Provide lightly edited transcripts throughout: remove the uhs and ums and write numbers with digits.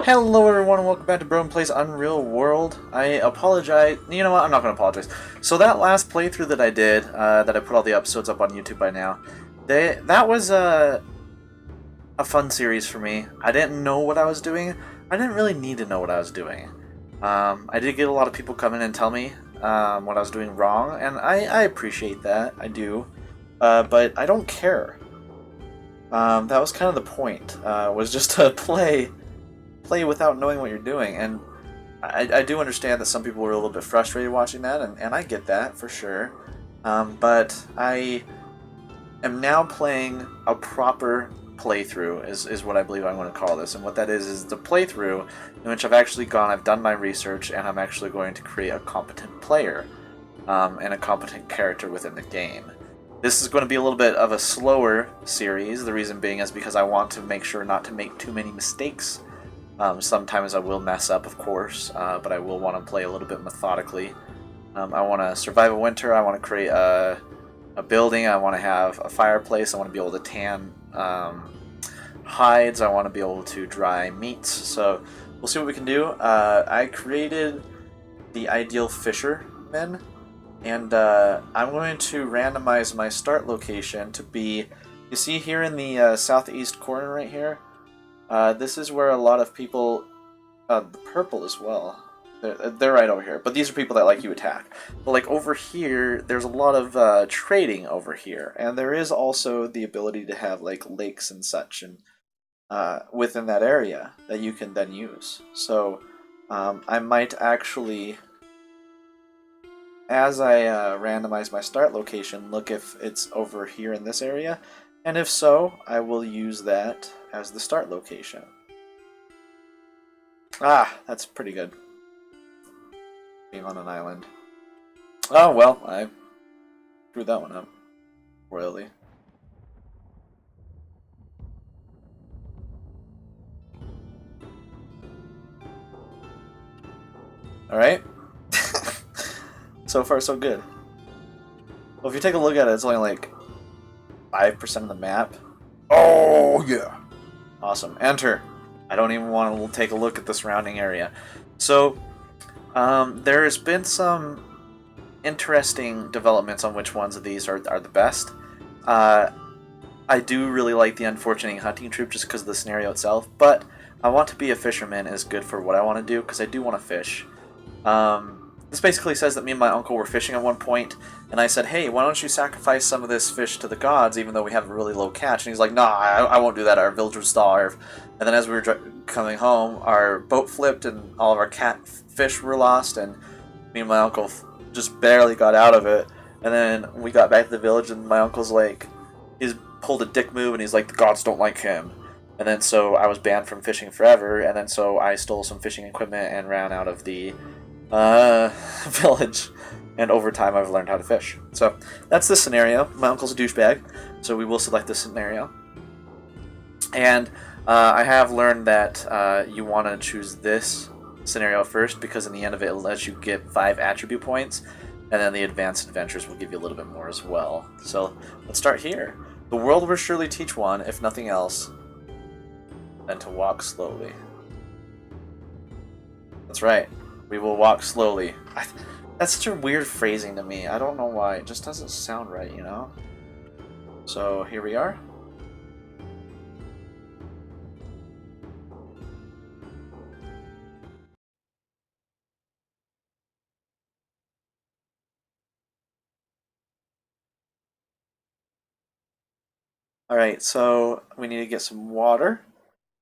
Hello everyone and welcome back to Broden Plays Unreal World. I apologize. You know what? I'm not going to apologize. So that last playthrough that I did, that I put all the episodes up on YouTube by now, that was a fun series for me. I didn't know what I was doing. I didn't really need to know what I was doing. I did get a lot of people come in and tell me what I was doing wrong, and I appreciate that. I do. But I don't care. That was kind of the point, was just to play without knowing what you're doing, and I do understand that some people were a little bit frustrated watching that, and I get that for sure. But I am now playing a proper playthrough, is what I believe I'm going to call this, and what that is the playthrough in which I've done my research, and I'm actually going to create a competent player and a competent character within the game. This is going to be a little bit of a slower series. The reason being is because I want to make sure not to make too many mistakes. Sometimes I will mess up, of course, but I will want to play a little bit methodically. I want to survive a winter, I want to create a building, I want to have a fireplace, I want to be able to tan hides, I want to be able to dry meats, so we'll see what we can do. I created the ideal fisherman, and I'm going to randomize my start location to be, you see here in the southeast corner right here? This is where a lot of people, the purple as well, they're right over here, but these are people that like you attack. But like over here, there's a lot of trading over here, and there is also the ability to have like lakes and such and within that area that you can then use. So I might actually, as I randomize my start location, look if it's over here in this area, and if so, I will use that as the start location. Ah, that's pretty good. Being on an island. Oh, well, I screwed that one up royally. Alright. So far, so good. Well, if you take a look at it, it's only like 5% of the map. Oh, yeah. Awesome. Enter. I don't even want to take a look at the surrounding area. So, there has been some interesting developments on which ones of these are the best. I do really like the unfortunate hunting troop just because of the scenario itself, but I want to be a fisherman is good for what I want to do because I do want to fish. This basically says that me and my uncle were fishing at one point, and I said, hey, why don't you sacrifice some of this fish to the gods, even though we have a really low catch? And he's like, nah, I won't do that, our village would starve. And then as we were coming home, our boat flipped, and all of our catfish were lost, and me and my uncle just barely got out of it. And then we got back to the village, and my uncle's like, he's pulled a dick move, and he's like, the gods don't like him. And then so I was banned from fishing forever, and then so I stole some fishing equipment and ran out of the village, and over time I've learned how to fish. So that's the scenario. My uncle's a douchebag, so we will select this scenario. And I have learned that you want to choose this scenario first, because in the end of it, it lets you get 5 attribute points, and then the advanced adventures will give you a little bit more as well. So let's start here. The world will surely teach one, if nothing else, than to walk slowly. That's right. We will walk slowly. That's such a weird phrasing to me. I don't know why. It just doesn't sound right, you know? So, here we are. Alright, so we need to get some water.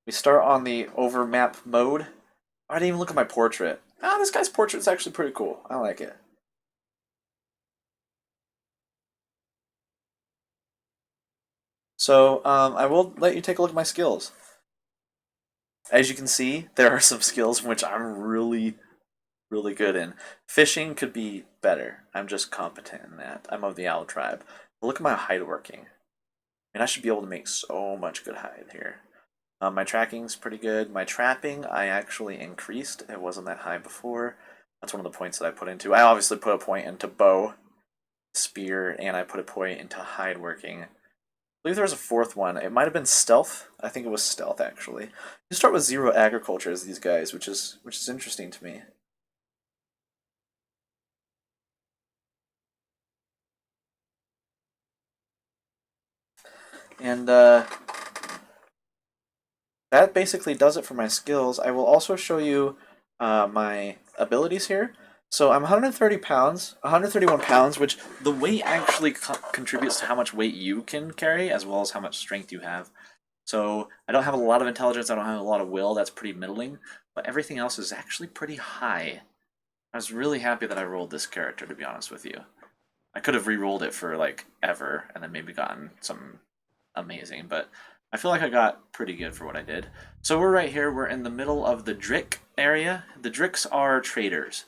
We start on the over map mode. I didn't even look at my portrait. Ah, this guy's portrait's actually pretty cool. I like it. So, I will let you take a look at my skills. As you can see, there are some skills in which I'm really good in. Fishing could be better. I'm just competent in that. I'm of the owl tribe. But look at my hide working. I mean, I should be able to make so much good hide here. My tracking's pretty good. My trapping, I actually increased. It wasn't that high before. That's one of the points that I put into. I obviously put a point into bow, spear, and I put a point into hide working. believe there was a fourth one. It might have been stealth. I think it was stealth actually. You start with 0 agriculture as these guys, which is interesting to me. And that basically does it for my skills. I will also show you my abilities here. So I'm 130 pounds, 131 pounds, which the weight actually contributes to how much weight you can carry, as well as how much strength you have. So I don't have a lot of intelligence, I don't have a lot of will, that's pretty middling, but everything else is actually pretty high. I was really happy that I rolled this character, to be honest with you. I could have re-rolled it for like ever, and then maybe gotten some amazing, but I feel like I got pretty good for what I did. So we're right here, we're in the middle of the Drick area. The Dricks are traders.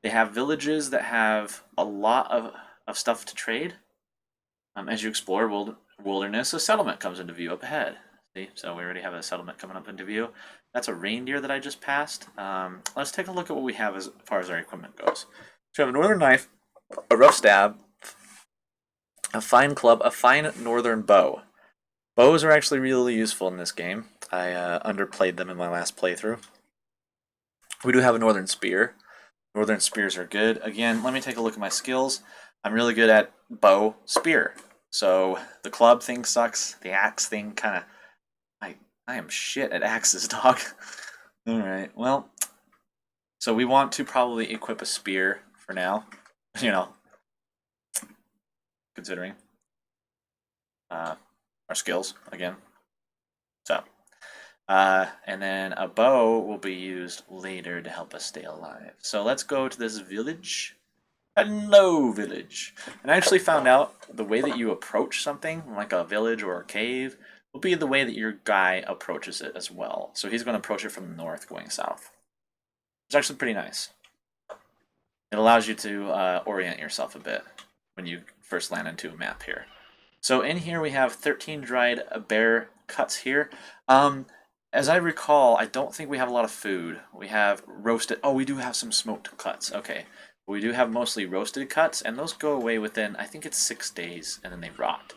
They have villages that have a lot of stuff to trade. As you explore wilderness, a settlement comes into view up ahead. See, so we already have a settlement coming up into view. That's a reindeer that I just passed. Let's take a look at what we have as far as our equipment goes. So we have a northern knife, a rough stab, a fine club, a fine northern bow. Bows are actually really useful in this game. I underplayed them in my last playthrough. We do have a northern spear. Northern spears are good. Again, let me take a look at my skills. I'm really good at bow, spear. So the club thing sucks. The axe thing kind of... I am shit at axes, dog. Alright, well... So we want to probably equip a spear for now. You know, considering our skills, again. So... and then a bow will be used later to help us stay alive. So let's go to this village. Hello, village. And I actually found out the way that you approach something, like a village or a cave, will be the way that your guy approaches it as well. So he's going to approach it from the north, going south. It's actually pretty nice. It allows you to orient yourself a bit when you first land into a map here. So in here we have 13 dried bear cuts here. As I recall, I don't think we have a lot of food. We have roasted... Oh, we do have some smoked cuts. Okay. We do have mostly roasted cuts, and those go away within, I think it's 6 days, and then they rot.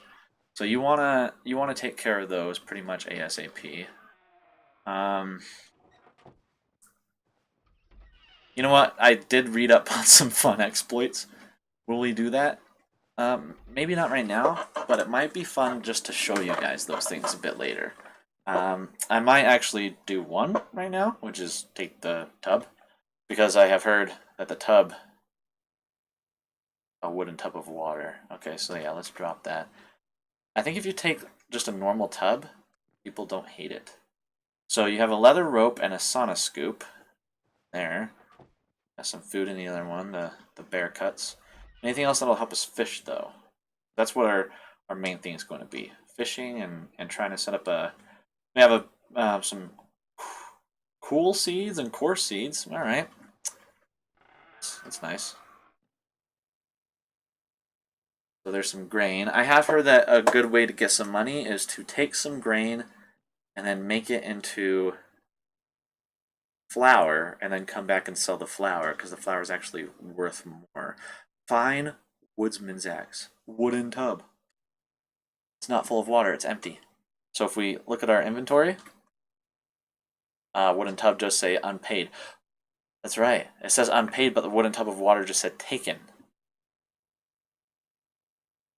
So you wanna take care of those pretty much ASAP. You know what? I did read up on some fun exploits. Will we do that? Maybe not right now, but it might be fun just to show you guys those things a bit later. I might actually do one right now, which is take the tub, because I have heard that the tub... A wooden tub of water. Okay, so yeah, let's drop that. I think if you take just a normal tub, people don't hate it. So you have a leather rope and a sauna scoop. There. Got some food in the other one, the bear cuts. Anything else that'll help us fish, though? That's what our main thing is going to be. Fishing and trying to set up a... We have some cool seeds and coarse seeds. Alright. That's nice. So there's some grain. I have heard that a good way to get some money is to take some grain and then make it into flour and then come back and sell the flour because the flour is actually worth more. Fine woodsman's axe. Wooden tub. It's not full of water, it's empty. So if we look at our inventory, wooden tub does say unpaid. That's right. It says unpaid, but the wooden tub of water just said taken.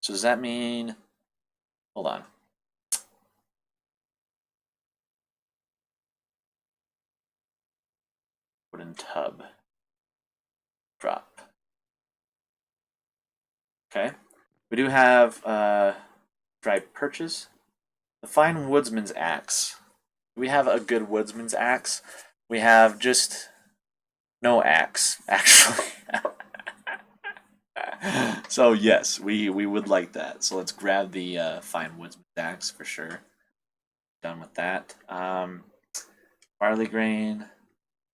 So does that mean... Hold on. Wooden tub. Drop. Okay. We do have dried perches. The fine woodsman's axe. We have a good woodsman's axe. We have just no axe, actually. So yes, we would like that. So let's grab the fine woodsman's axe for sure. Done with that. Barley grain.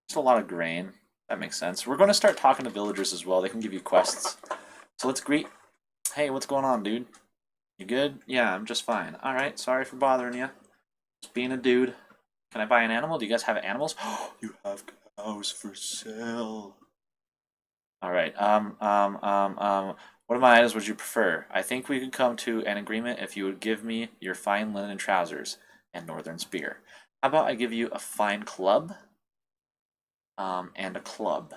Just a lot of grain. That makes sense. We're going to start talking to villagers as well. They can give you quests. So let's greet. Hey, what's going on, dude? You good? Yeah, I'm just fine. Alright, sorry for bothering you. Just being a dude. Can I buy an animal? Do you guys have animals? You have cows for sale. Alright, What of my items would you prefer? I think we could come to an agreement if you would give me your fine linen trousers and northern spear. How about I give you a fine club and a club.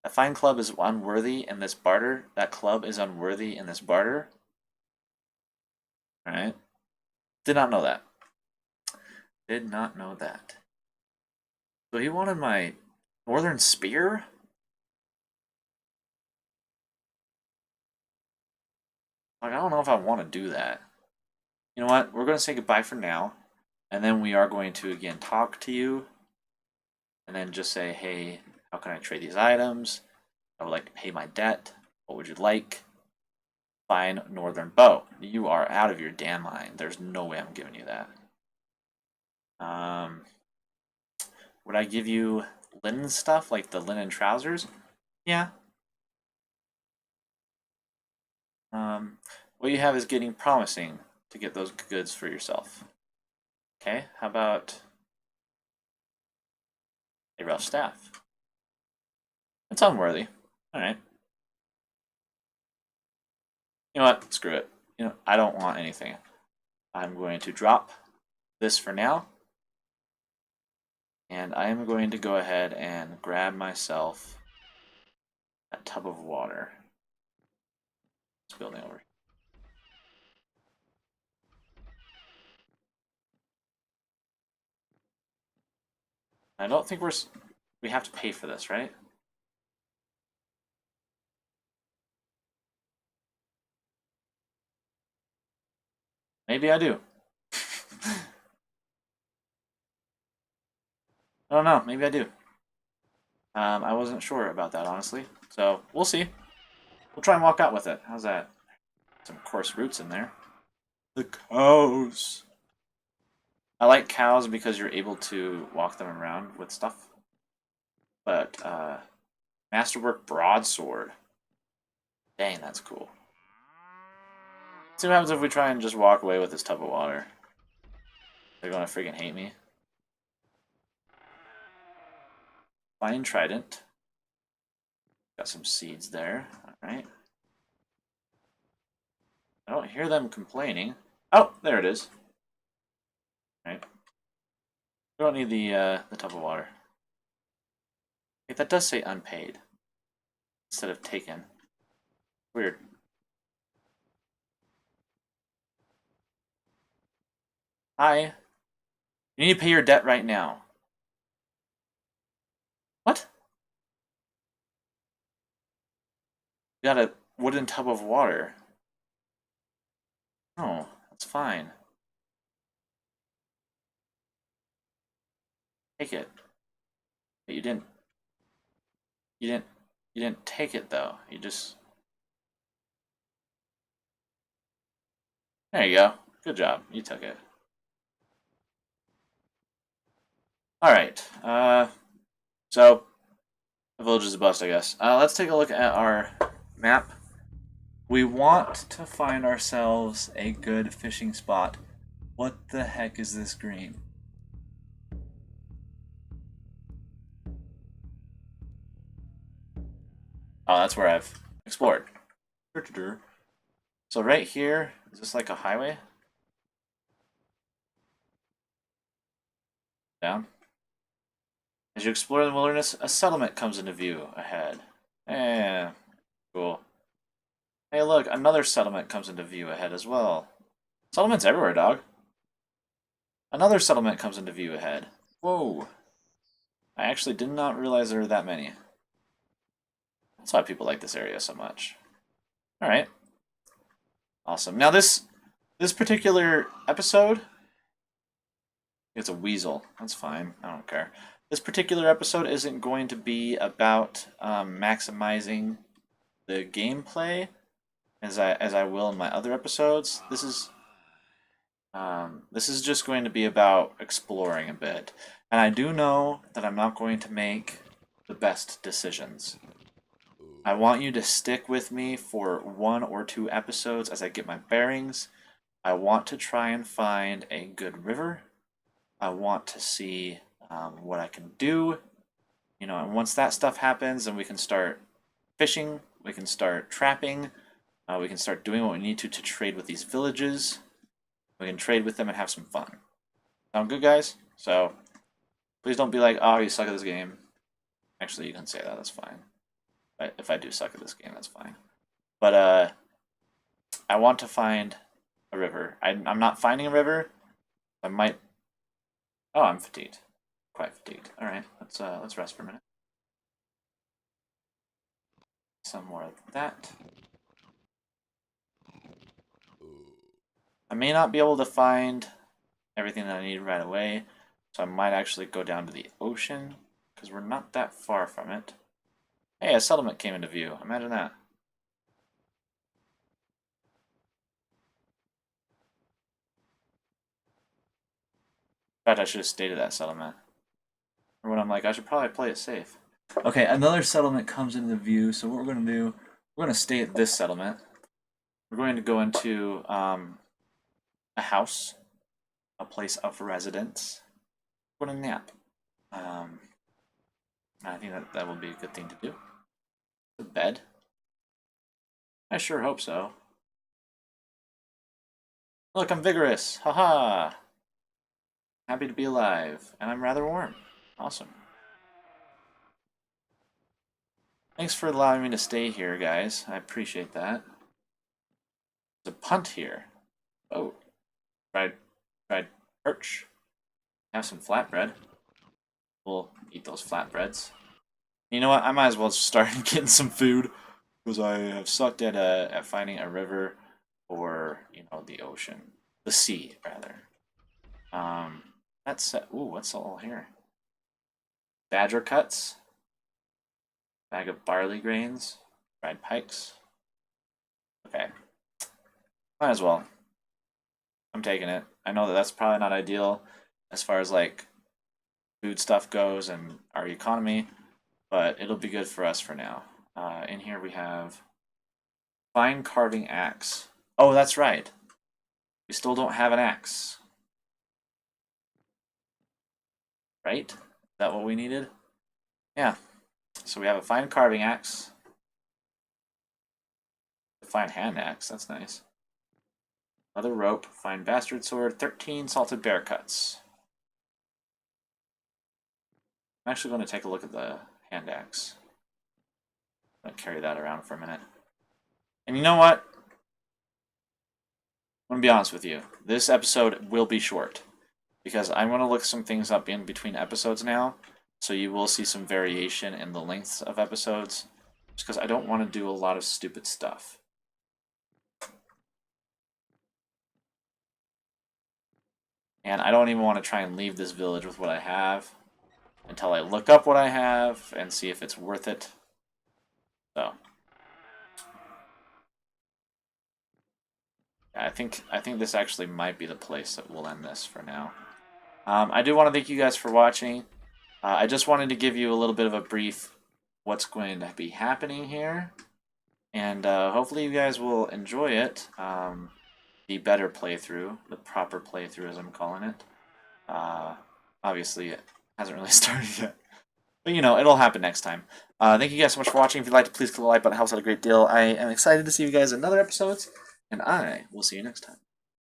A fine club is unworthy in this barter. That club is unworthy in this barter. Alright. Did not know that. Did not know that. So he wanted my northern spear? Like, I don't know if I want to do that. You know what? We're going to say goodbye for now. And then we are going to, again, talk to you. And then just say, hey, how can I trade these items? I would like to pay my debt. What would you like? Fine northern bow. You are out of your damn mind. There's no way I'm giving you that. Would I give you linen stuff, like the linen trousers? Yeah. What you have is getting promising to get those goods for yourself. Okay, how about a rough staff? It's unworthy. Alright. You know what? Screw it. You know, I don't want anything. I'm going to drop this for now. And I am going to go ahead and grab myself a tub of water. It's building over. I don't think we have to pay for this, right? Maybe I do. I don't know. Maybe I do. I wasn't sure about that, honestly. So, we'll see. We'll try and walk out with it. How's that? Some coarse roots in there. The cows. I like cows because you're able to walk them around with stuff. But, Masterwork Broadsword. Dang, that's cool. See what happens if we try and just walk away with this tub of water. They're gonna freaking hate me. Fine trident. Got some seeds there. Alright. I don't hear them complaining. Oh, there it is. Alright. We don't need the tub of water. Wait, that does say unpaid instead of taken. Weird. Hi. You need to pay your debt right now. What? You got a wooden tub of water. Oh, that's fine. Take it. But you didn't. You didn't. You didn't take it though. You just. There you go. Good job. You took it. All right. So the village is a bust, I guess. Let's take a look at our map. We want to find ourselves a good fishing spot. What the heck is this green? Oh, that's where I've explored. So right here, is this like a highway? Down. As you explore the wilderness, a settlement comes into view ahead. Eh, cool. Hey look, another settlement comes into view ahead as well. Settlements everywhere, dog. Another settlement comes into view ahead. Whoa. I actually did not realize there were that many. That's why people like this area so much. Alright. Awesome. Now this particular episode, it's a weasel. That's fine. I don't care. This particular episode isn't going to be about maximizing the gameplay as I will in my other episodes. This is just going to be about exploring a bit. And I do know that I'm not going to make the best decisions. I want you to stick with me for 1 or 2 episodes as I get my bearings. I want to try and find a good river. I want to see what I can do. You know, and once that stuff happens, then we can start fishing We can start trapping. We can start doing what we need to trade with these villages. We can trade with them and have some fun. Sound good, guys? So, please don't be like, oh, you suck at this game. Actually, you can say that. That's fine. If I do suck at this game, that's fine. But, I want to find a river. I'm not finding a river. I might... Oh, I'm fatigued. Quite fatigued. Alright, let's rest for a minute. Some more of that. I may not be able to find everything that I need right away, so I might actually go down to the ocean, because we're not that far from it. Hey, a settlement came into view. Imagine that. In fact, I should have stayed at that settlement. Or when I'm like, I should probably play it safe. Okay, another settlement comes into view, so what we're going to do, we're going to stay at this settlement. We're going to go into a house, a place of residence. We're going to nap. I think that will be a good thing to do. A bed? I sure hope so. Look, I'm vigorous! Haha! Happy to be alive, and I'm rather warm. Awesome. Thanks for allowing me to stay here, guys. I appreciate that. There's a punt here. Oh. Fried perch. Have some flatbread. We'll eat those flatbreads. You know what? I might as well start getting some food, because I have sucked at finding a river or, you know, the ocean. The sea, rather. That's... Ooh, what's all here? Badger cuts. Bag of barley grains. Fried pikes. Okay. Might as well. I'm taking it. I know that that's probably not ideal as far as, like, food stuff goes and our economy, but it'll be good for us for now. In here we have fine carving axe. Oh, that's right. We still don't have an axe. Right? Is that what we needed? Yeah. So we have a fine carving axe. A fine hand axe, that's nice. Another rope, fine bastard sword, 13 salted bear cuts. I'm actually going to take a look at the hand axe. I'm going to carry that around for a minute. And you know what? I'm going to be honest with you. This episode will be short, because I'm going to look some things up in between episodes now, so you will see some variation in the lengths of episodes, just because I don't want to do a lot of stupid stuff. And I don't even want to try and leave this village with what I have until I look up what I have and see if it's worth it. So I think this actually might be the place that we'll end this for now. I do want to thank you guys for watching. I just wanted to give you a little bit of a brief what's going to be happening here, and hopefully you guys will enjoy it. The better playthrough, the proper playthrough as I'm calling it. Obviously it hasn't really started yet, but you know, it'll happen next time. Thank you guys so much for watching. If you'd like to, please click the like button. It helps out a great deal. I am excited to see you guys in other episodes, and I will see you next time.